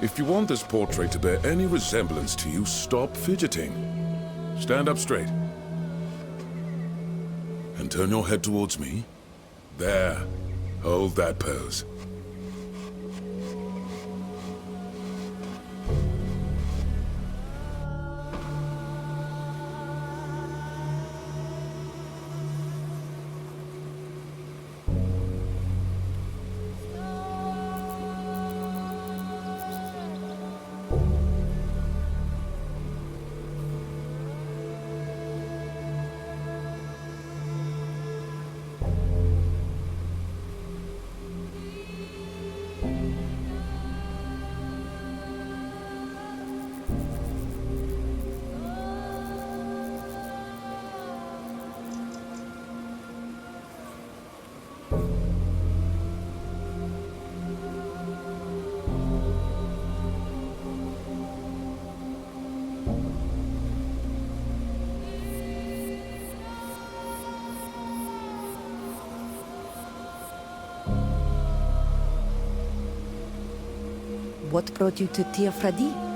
If you want this portrait to bear any resemblance to you, stop fidgeting. Stand up straight. And turn your head towards me. There. Hold that pose. What brought you to Tiafradi?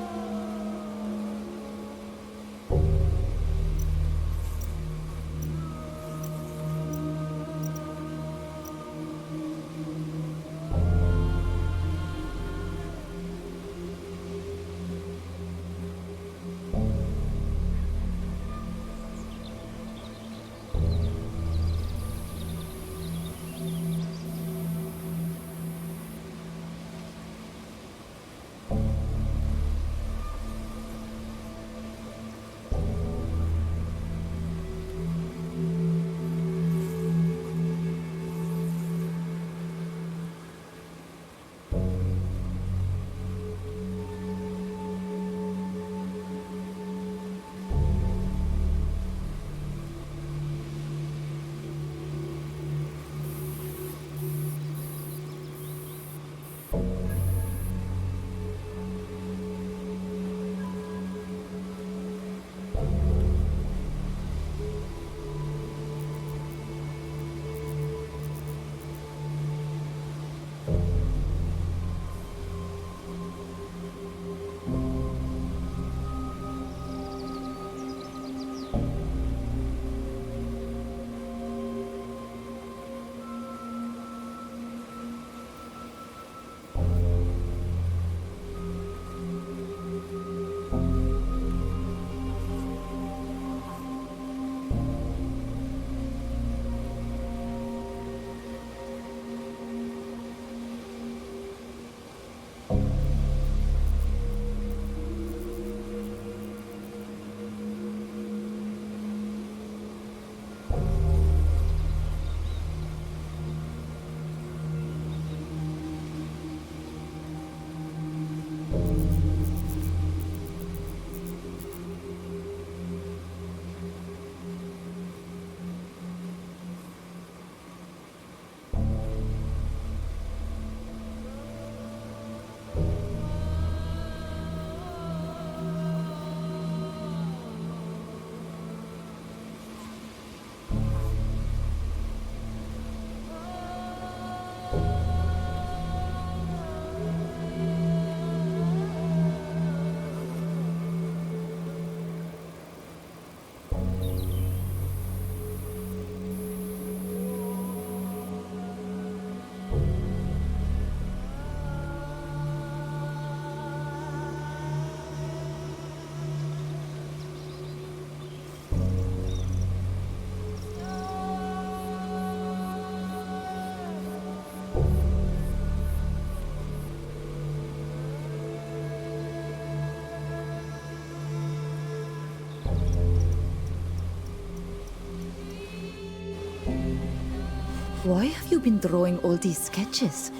Why have you been drawing all these sketches?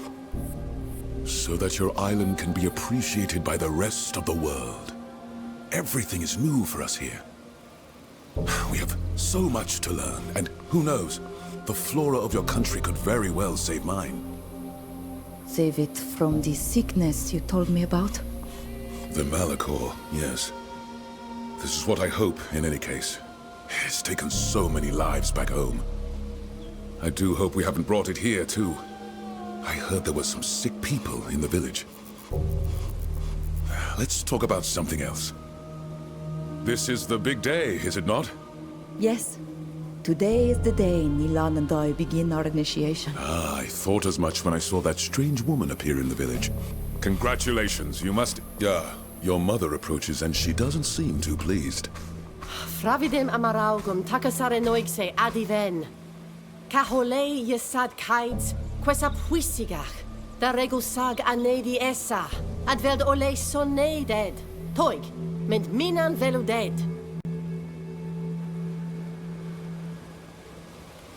So that your island can be appreciated by the rest of the world. Everything is new for us here. We have so much to learn, and who knows, the flora of your country could very well save mine. Save it from the sickness you told me about? The Malachor, yes. This is what I hope, in any case. It's taken so many lives back home. I do hope we haven't brought it here, too. I heard there were some sick people in the village. let's talk about something else. This is the big day, is it not? Yes. Today is the day Nilan and I begin our initiation. Ah, I thought as much when I saw that strange woman appear in the village. Congratulations, you must... your mother approaches and she doesn't seem too pleased. Fravidem amaraugum takasare noigse adiven. Kahole yesad kaids, quesa puisigach. Da regusag anedi essa. Adveld ole sonne dead. Toig, ment minan velu dead.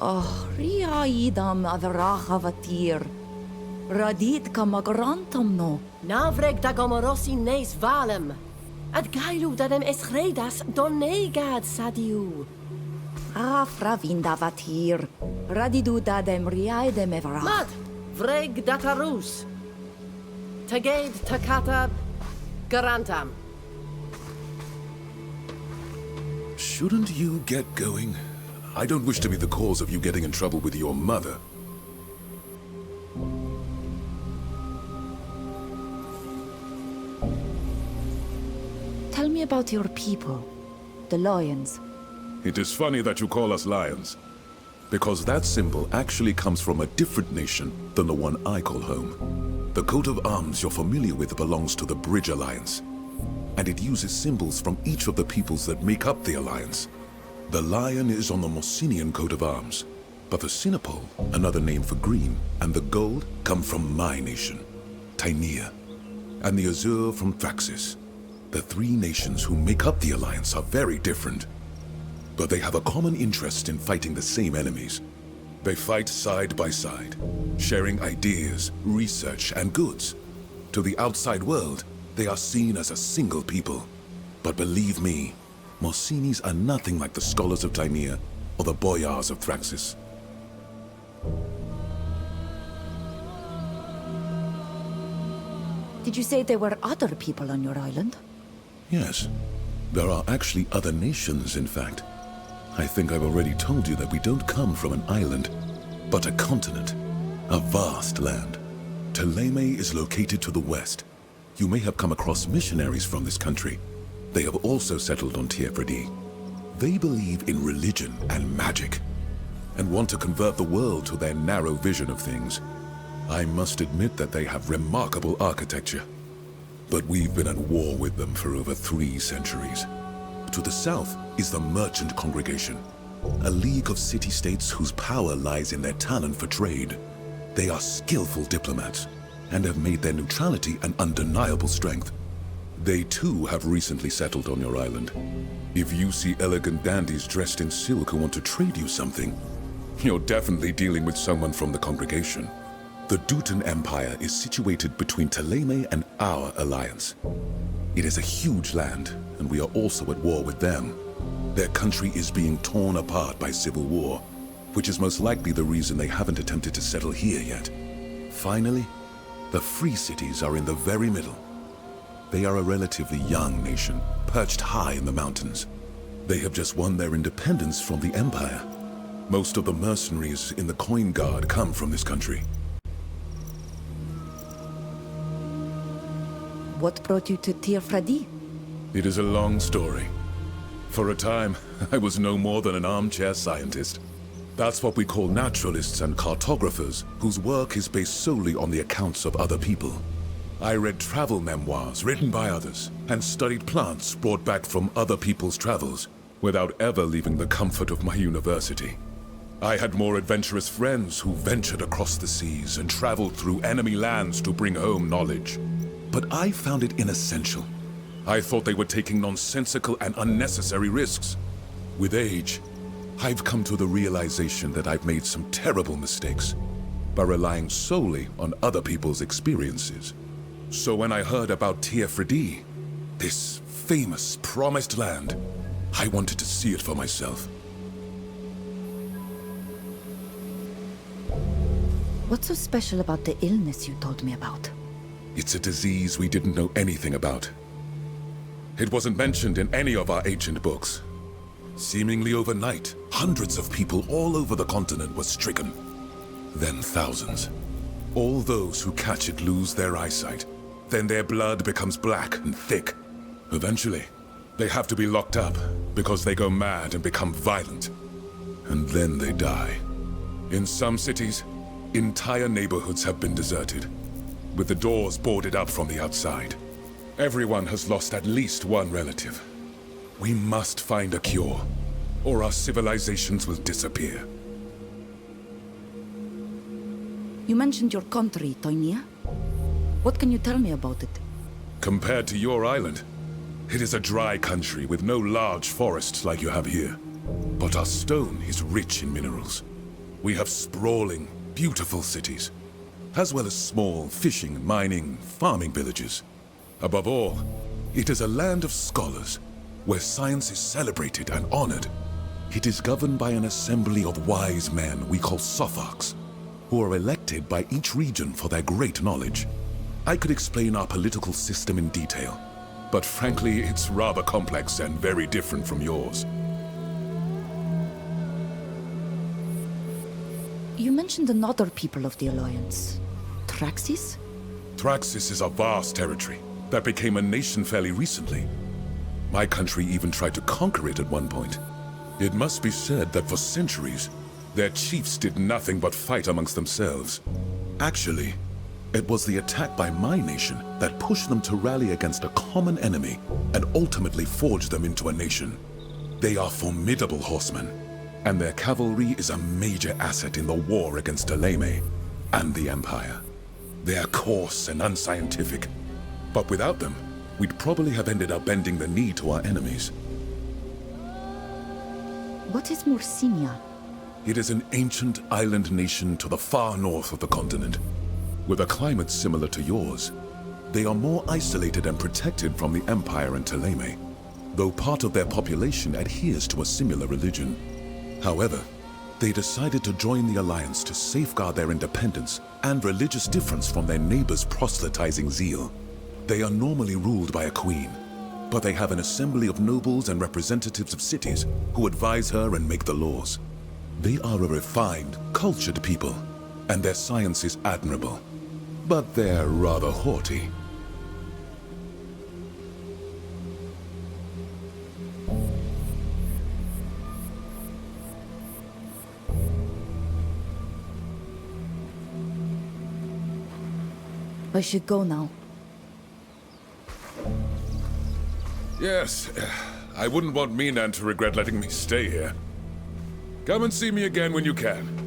Oh, ria idam averachavatir. Radit kamagrantam no. Navreg da gomorosi nes valem. Ad gailu dadem esredas donegad sadiu. Ah, fravindavatir. Radidu dadem riaidem evrach. Mad, vreg datarus. Tagad takata garantam. Shouldn't you get going? I don't wish to be the cause of you getting in trouble with your mother. Tell me about your people, the lions. It is funny that you call us lions, because that symbol actually comes from a different nation than the one I call home. The coat of arms you're familiar with belongs to the Bridge Alliance, and it uses symbols from each of the peoples that make up the alliance. The lion is on the Mosinian coat of arms, but the Sinopole, another name for green, and the gold come from my nation, Tainea, and the azure from Thraxis. The three nations who make up the alliance are very different, but they have a common interest in fighting the same enemies. They fight side by side, sharing ideas, research, and goods. To the outside world, they are seen as a single people. But believe me, Morsinis are nothing like the scholars of Tainea or the boyars of Thraxis. Did you say there were other people on your island? Yes, there are actually other nations, in fact. I think I've already told you that we don't come from an island, but a continent, a vast land. Thélème is located to the west. You may have come across missionaries from this country. They have also settled on Tiefredi. They believe in religion and magic, and want to convert the world to their narrow vision of things. I must admit that they have remarkable architecture, but we've been at war with them for over 3 centuries. To the south is the Merchant Congregation, a league of city-states whose power lies in their talent for trade. They are skillful diplomats, and have made their neutrality an undeniable strength. They too have recently settled on your island. If you see elegant dandies dressed in silk who want to trade you something, you're definitely dealing with someone from the congregation. The Dutan Empire is situated between Thélème and our alliance. It is a huge land, and we are also at war with them. Their country is being torn apart by civil war, which is most likely the reason they haven't attempted to settle here yet. Finally, the Free Cities are in the very middle. They are a relatively young nation, perched high in the mountains. They have just won their independence from the Empire. Most of the mercenaries in the Coin Guard come from this country. What brought you to Tiefredi? It is a long story. For a time, I was no more than an armchair scientist. That's what we call naturalists and cartographers, whose work is based solely on the accounts of other people. I read travel memoirs written by others, and studied plants brought back from other people's travels, without ever leaving the comfort of my university. I had more adventurous friends who ventured across the seas and traveled through enemy lands to bring home knowledge. But I found it inessential. I thought they were taking nonsensical and unnecessary risks. With age, I've come to the realization that I've made some terrible mistakes by relying solely on other people's experiences. So when I heard about Tiefredi, this famous, promised land, I wanted to see it for myself. What's so special about the illness you told me about? It's a disease we didn't know anything about. It wasn't mentioned in any of our ancient books. Seemingly overnight, hundreds of people all over the continent were stricken. Then thousands. All those who catch it lose their eyesight, Then their blood becomes black and thick. Eventually, they have to be locked up because they go mad and become violent. And then they die. In some cities, entire neighborhoods have been deserted, with the doors boarded up from the outside. Everyone has lost at least one relative. We must find a cure, or our civilizations will disappear. You mentioned your country, Toinia. What can you tell me about it? Compared to your island, it is a dry country with no large forests like you have here. But our stone is rich in minerals. We have sprawling, beautiful cities, as well as small fishing, mining, farming villages. Above all, it is a land of scholars, where science is celebrated and honored. It is governed by an assembly of wise men we call Sopharchs, who are elected by each region for their great knowledge. I could explain our political system in detail, but frankly, it's rather complex and very different from yours. You mentioned another people of the Alliance. Traxis? Traxis is a vast territory that became a nation fairly recently. My country even tried to conquer it at one point. It must be said that for centuries, their chiefs did nothing but fight amongst themselves. Actually, it was the attack by my nation that pushed them to rally against a common enemy and ultimately forged them into a nation. They are formidable horsemen, and their cavalry is a major asset in the war against Deleme and the Empire. They are coarse and unscientific, but without them, we'd probably have ended up bending the knee to our enemies. What is Morsinia? It is an ancient island nation to the far north of the continent. With a climate similar to yours, they are more isolated and protected from the Empire and Teleme, though part of their population adheres to a similar religion. However, they decided to join the Alliance to safeguard their independence and religious difference from their neighbors' proselytizing zeal. They are normally ruled by a queen, but they have an assembly of nobles and representatives of cities who advise her and make the laws. They are a refined, cultured people, and their science is admirable, but they're rather haughty. I should go now. Yes, I wouldn't want Minan to regret letting me stay here. Come and see me again when you can.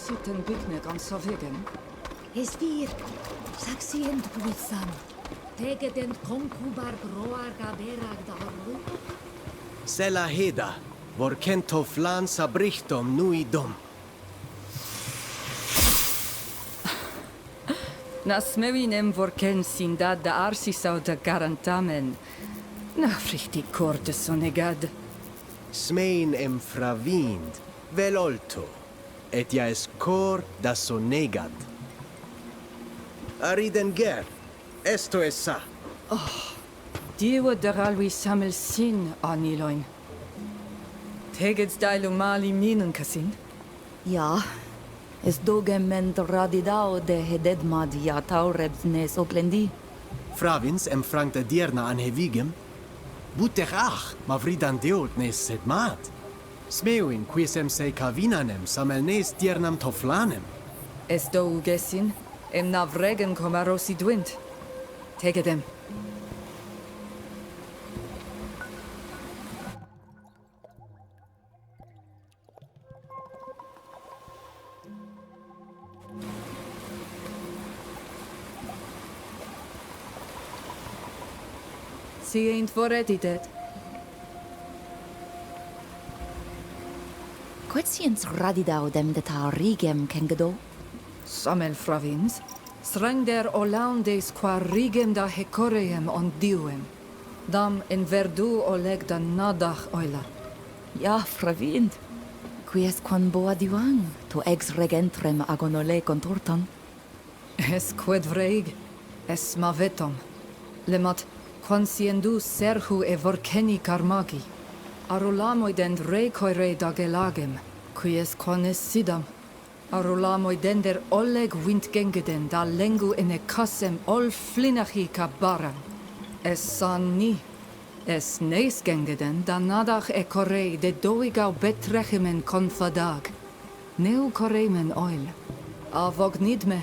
Sitten piknik on sovegen. Esvir, saksient puissam. Tegeten konkubar groarga berag daru. Sela heda, vor kento flan sabrichtom nuidom. Nas mewinem vorken sindad da arsisau da garantamen. Na frichti korte sonegad. Smein em fravind, velolto. Et ja es cor da sonegad. Ariden ger, esto es sa. Diewe der alwi samel sin aniloin. Tegets dailu mali minen kasin? Ja, es dogement radidao de hededmad ja taurebs nes oglendi. Fravins em frank da dierna an hevigem. Buterach, ma vridan deot nes set mat. Smeuin quisem se cavinanem samel nes diernam toflanem. Es do ugesin, em navregen comarosi dwint. Tegedem. Sie ain't voreditet. Quetsiens radidao dem de ta rigem kengedo. Samel fravins, srang der olaundes qua rigem da hecoreem on diuem. Dam in verdu oleg da nadach oila. Ja, fravind. Quies quan boa diwang, to ex regentrem agonole contortan. Es qued vreig, es mavetom. Lemat, quansiendu serhu e vorkeni karmagi. Arulamoidend recoire da gelagem, quies quanes sidam. Arulamoidender oleg windgengeden da lengu in e kassem ol flinachi kabaran. Es san ni. Es neisgengeden da nadach e correi de doigau betrechimen confadag. Neu correimen oil. Avog nidme.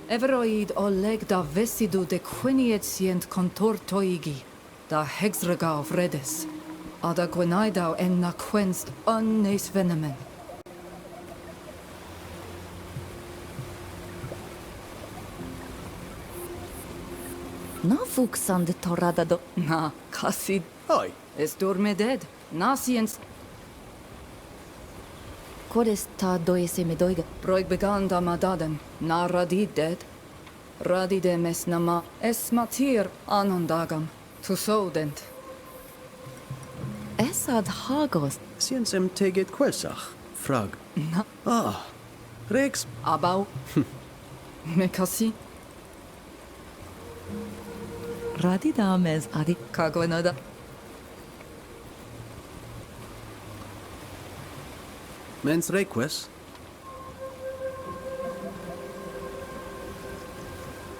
Everoid oleg da vesidu de quinietsient contor toigi. Da hexregau vredes. Ada gwenaidau en na quenst unnes venemen. No fuxan de torrada do... Na, kasid. Oi, Es dorme dead. Nasiens. Codes ta doese me doiga. Broig began da madaden. Na radid dead. Radidem es nama. Es matir anondagam. Tu sodent. Esad hagos. siensem teget quelsach, frag. Na. Ah, Rex, Abau. Me kasi. Radidames adi. Kagwenada. mens reques?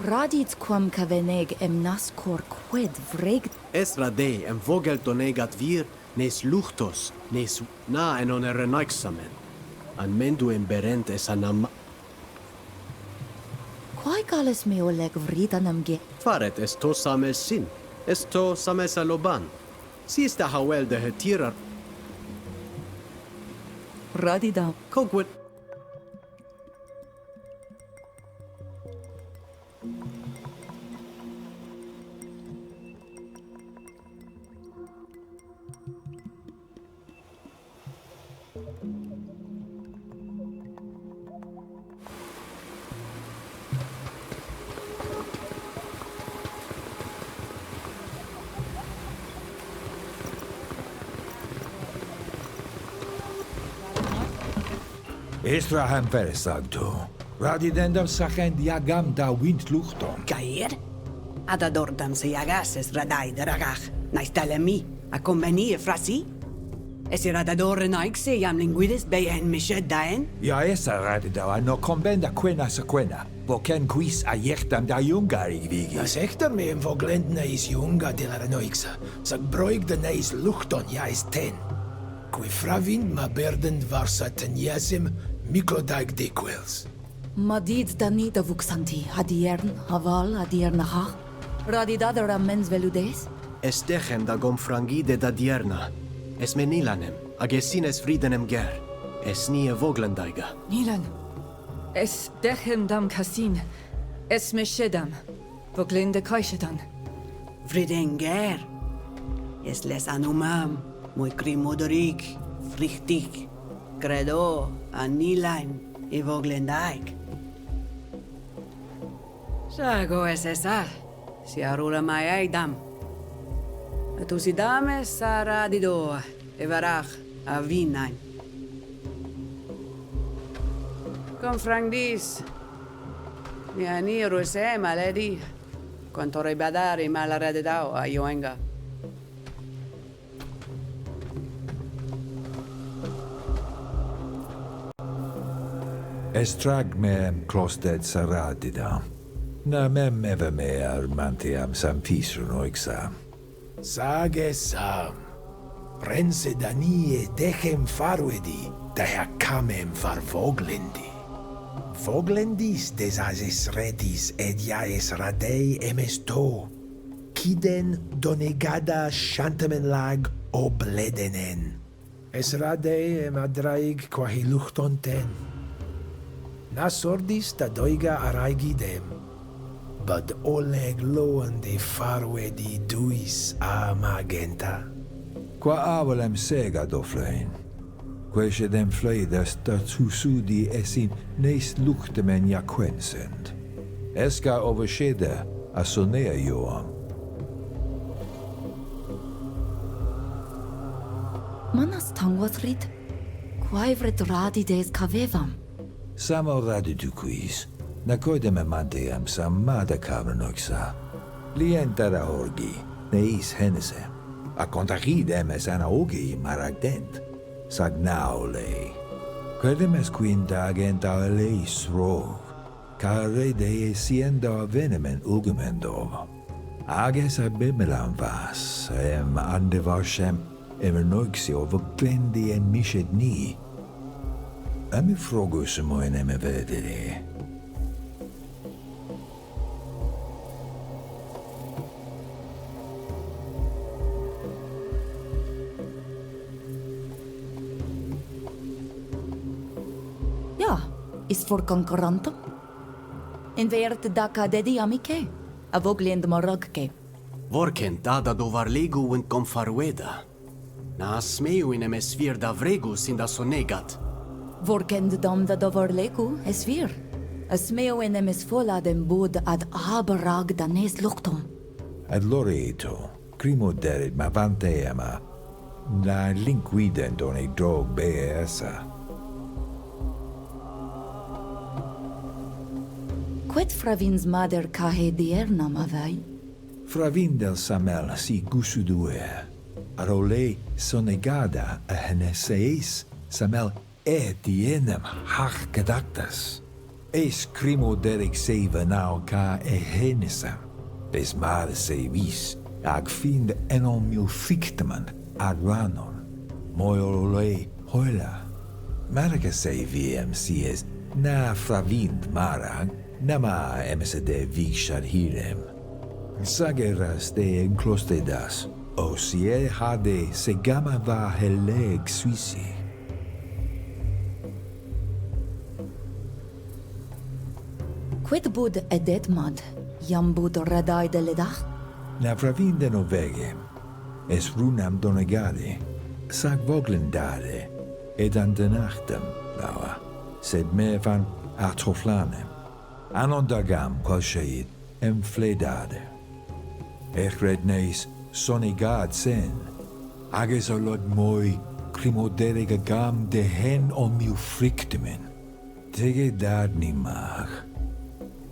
Radit quam caveneg em nascor qued vreg. Es rade em vogel donegat vir, nes luchtos, nes na en on renaixamen. An mendu em berent es anam... Quae gales me oleg vritanam ge. Faret esto sames sin, esto sames aloban. Si sta hawel de hetirar, Radida. cogwit. Estrahan versagto. Radidendam sacend iagam da windluchtom. Caer? Adadordam se agases radai de ragach. Naistalemi, a convenie frasi? Es radadore naik se jam linguides bei en mished daen? Ja esa radida no convenda quena sequena. Vocen quis aiectam da jungari vigi. As ector me en voglend neis junga de la renoixa, sag broig de neis luchton ja is ten. Qui fravin ma berdend varsa teniasim microdaig dequels. Madid danida vuksanti, adiern, haval, adiernaha. Radidadera mens veludes? Estechem da gomfrangide da dierna. Es menilanem, agesines fridenem ger. Es nie voglendaiga. Nilan. Es dechem dam kasin. Es meshedam. Voglinde kaishedan. Fridenger. Es les anumam. Muy crimodorik. Frichtig. Credo. Anilain. I voglendaik. Sago es esa. Si arula mai aidam. Tu si dame sara di doa. E varach. A vinain. Con frangdis. Mi aniru se maledi. Quanto ribadari malarede dao a yoenga. Estrag mem klosted saradida. Na mem eve mer mantiam sam pisru noixa. Sage sam. Prense danie dechem faruedi, daher camem var voglendi. Voglendis desases redis ediaes radei emesto. Kiden donegada shantamen lag obledenen. Es radei em adraig quahi luchton ten. Nas sordis da doiga araigidem. Bud oleg loan de faruedi duis a magenta. Qua avalem sega doflein. Quae dem fleidas dat susudi esin neis luchtemen jaquensend. Esca overschede a sonea joam. Manas tangwasrit? Quaevret radides cavevam. Samo radiduquis. Na coidem manteam sam mada cavernoxa. Lientara orgi, neis henese. A contagidem es anaogi maragdent. Sagnaule. Quedem es quinta agenta leis rog. Care de siendo avenemen ulgemendo. Ages abimelam vas, andevarsem noixio voglendi en mished ni. Ami frogus moen vedere. Ja, is voor concurrenten. En werd daka dedi amike. A voglend morogke. Vorken dada dovarlegu en comfarueda. Na smeu in emes vir da vregus in da sonegat. Vorkend dam da doverlegu es vir. A smeo en emes fola den bod ad aberag da nes luchtum. Ad loreto, crimo derit ma vanteama. Na linquident on a drog beesa. Quet fravins mader cahe dierna mavai? Fravin del samel si gusudue. Arole sonegada a heneseis samel dienem hach gedactas. Es crimo derek seva nau ca henesa. Des mare sevis ag find enon mil fictaman ad ranon. Moiolole hoila. Marca seviem si es na fravind marag. Nama emsede vixar hirem. Sageras de enclostedas, o sie hade segama va heleg suisi. Quid bud edetmad, jam bud radai de ledach? Na pravinde novegem, es runam donegade, sag voglendade, ed an de nachtem, laua, sed me van atoflanem. Anon dagam qualsheid em fledade. Echred neis sonigad sen. Ages olod moi crimoderiga gam de hen on miu frictimen. Tege dad ni mag.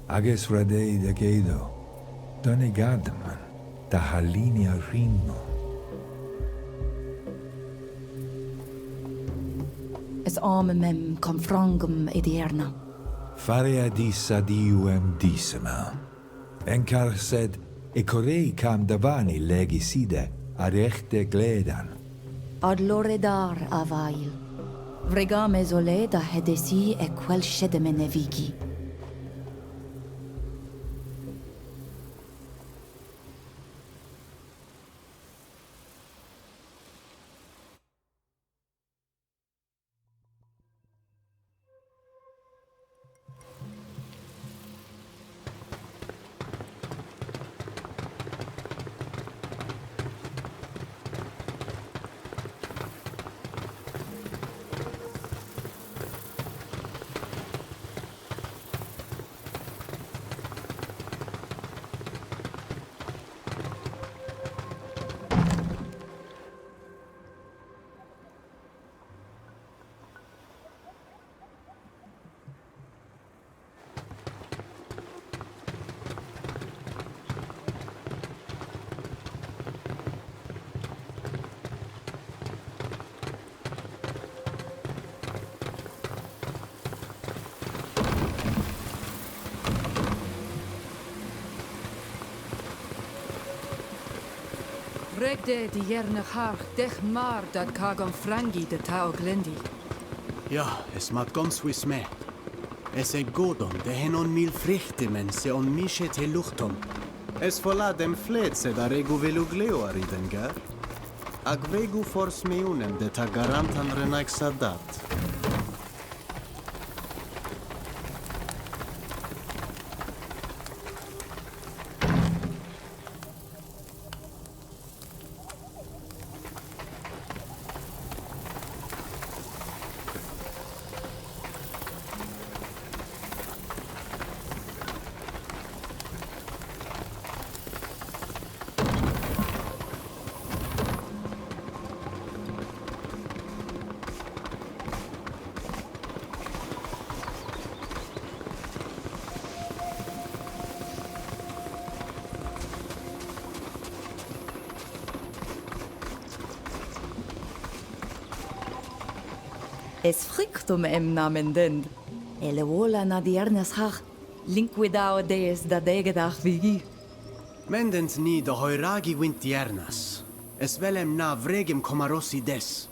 Ages radei de gedo. Donegadaman. Da halinia rino. Es arme mem confrangum edierna. Farea dis adiuem dissima. Encar sed, e corei cam davani legiside ad echte gledan. Ad loredar avail. Vregame soleda hedesi e quel scedemen evigi. regde die jerne haar dech maar dat kagom frangi de tao glendi. Ja, es mat gons wis me. Es e godon, de henon mil frichtimen se on mische te luchton. Es vola dem flet se da regu velu gleo ariden, gar? Ag vegu fors meunem de ta garantan renaik sadat. Es frictum namen dend. Ele vola na diernes hach. Linquidao dees da degedach vigi. Mendent ni de hoiragi wintiernas. Es velem na vregem komarossi des.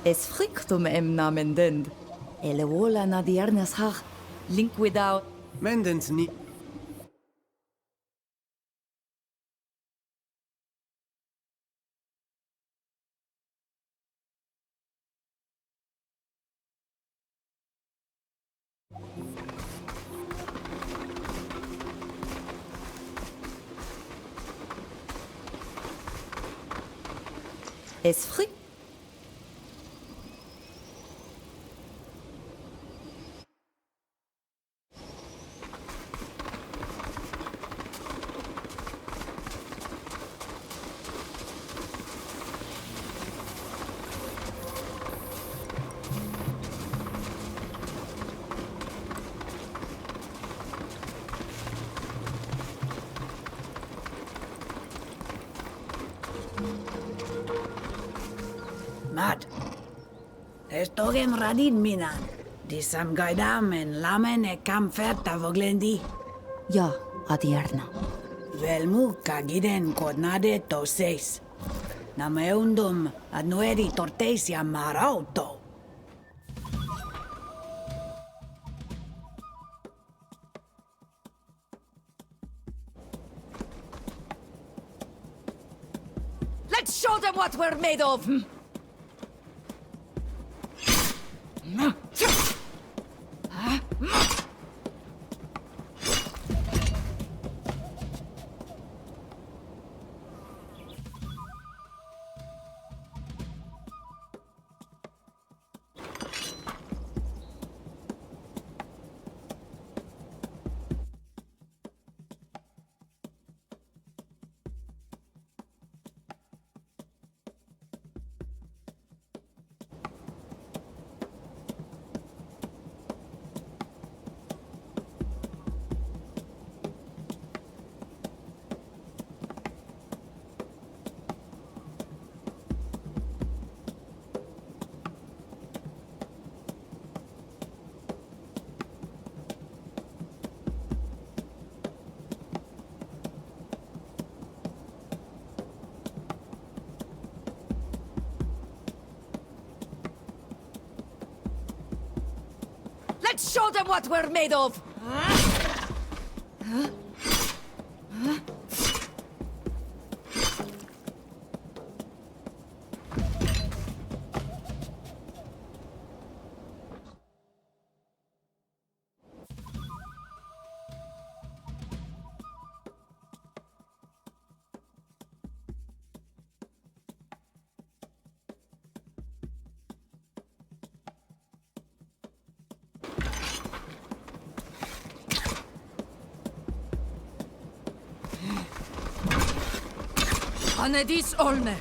Es frictum namen dend. Ele vola na diernes hach. Linquidao. Mendent ni... Es fric... Mat. Estogem radin minan. Disam gaidam en lamen e kam ferta voglendi. Ja, adierna. Velmu kagiden kodnade to seis. Nameundum ad nueri tortesia marauto. Let's show them what we're made of! Let's show them what we're made of! Anedis olme!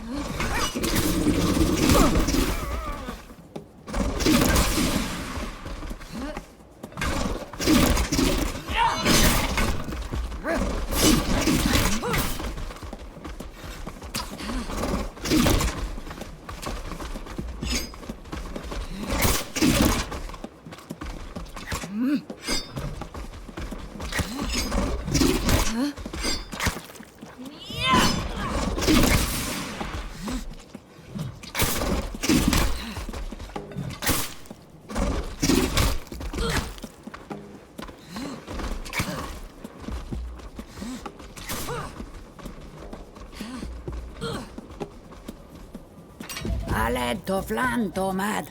Ale toflan tomad.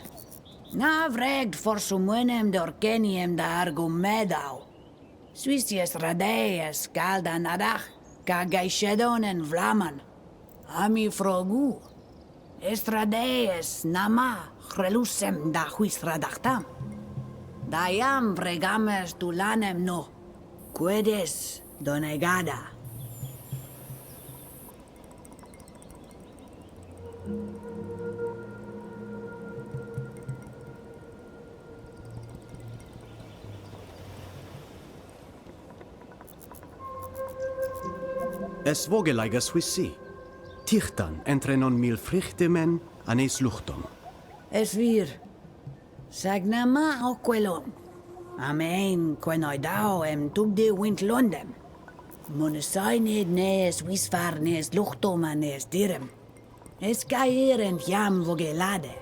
Na vregt for sumunem dorkeniem da argumedau. Suisies radees kalda nadach, ka gaishedon en vlaman. Ami frogu. Estradees nama relusem da huis radachtam. Dayam vregames tulanem no. Quedes donegada. Es vogeleiga Swissi. Tichtan entre non mil frichtemen anes luchtom. Es vir. Sagnama o quelon. Amen quenoidao em tugde wint londem. Monesained nes wisfar nes luchtoma nes direm. Es caer en jam vogelade.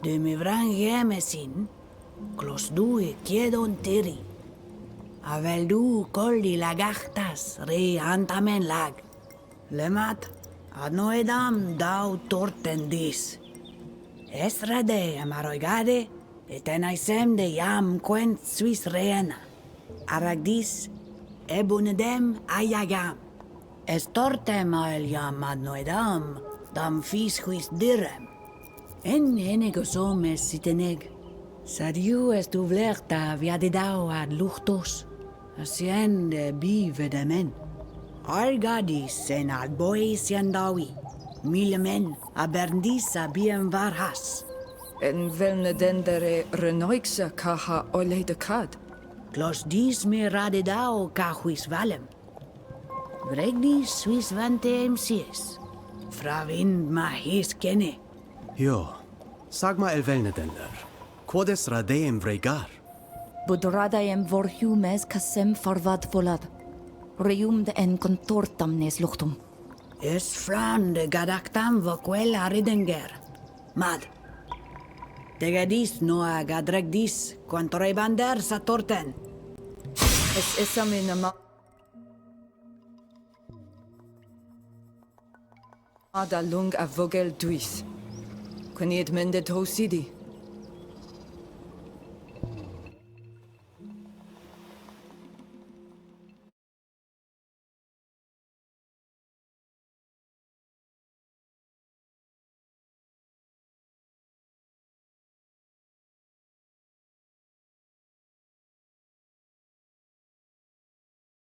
De mi vran gemesin. Clos due quiedon tiri. Avel du colli lagachtas re antamen lag. Lemat ad noedam dau tortendis. Esrade amaroigade et enaisem de jam quent suis reena. Aragdis ebunedem ayagam. Estortem ael jam ad noedam dam fisquis direm. En enegosum es siteneg. Sadiu est uvlerta viadidau ad luchtos. Asciende bivedemen. Argadis en ad bois yandawi. Milemen aberdisa bien varhas. En velne dendere renoixa kaha ole de kad. Clos dis me radidau cahuis valem. Vregdis suis vantem sies. Fravind ma his kenne. Jo, sag ma elvelnedender. Quodes radeem vregar? Budradaem vorhumes casem farvad volad. Reumd en contortam nes luchtum. Es fran de gadactam voquel aridenger. Mad. Tegadis noa gadregdis quantore bander satorten. Es esaminama ada lung a vogel duis. Quiniet mendet hosidi.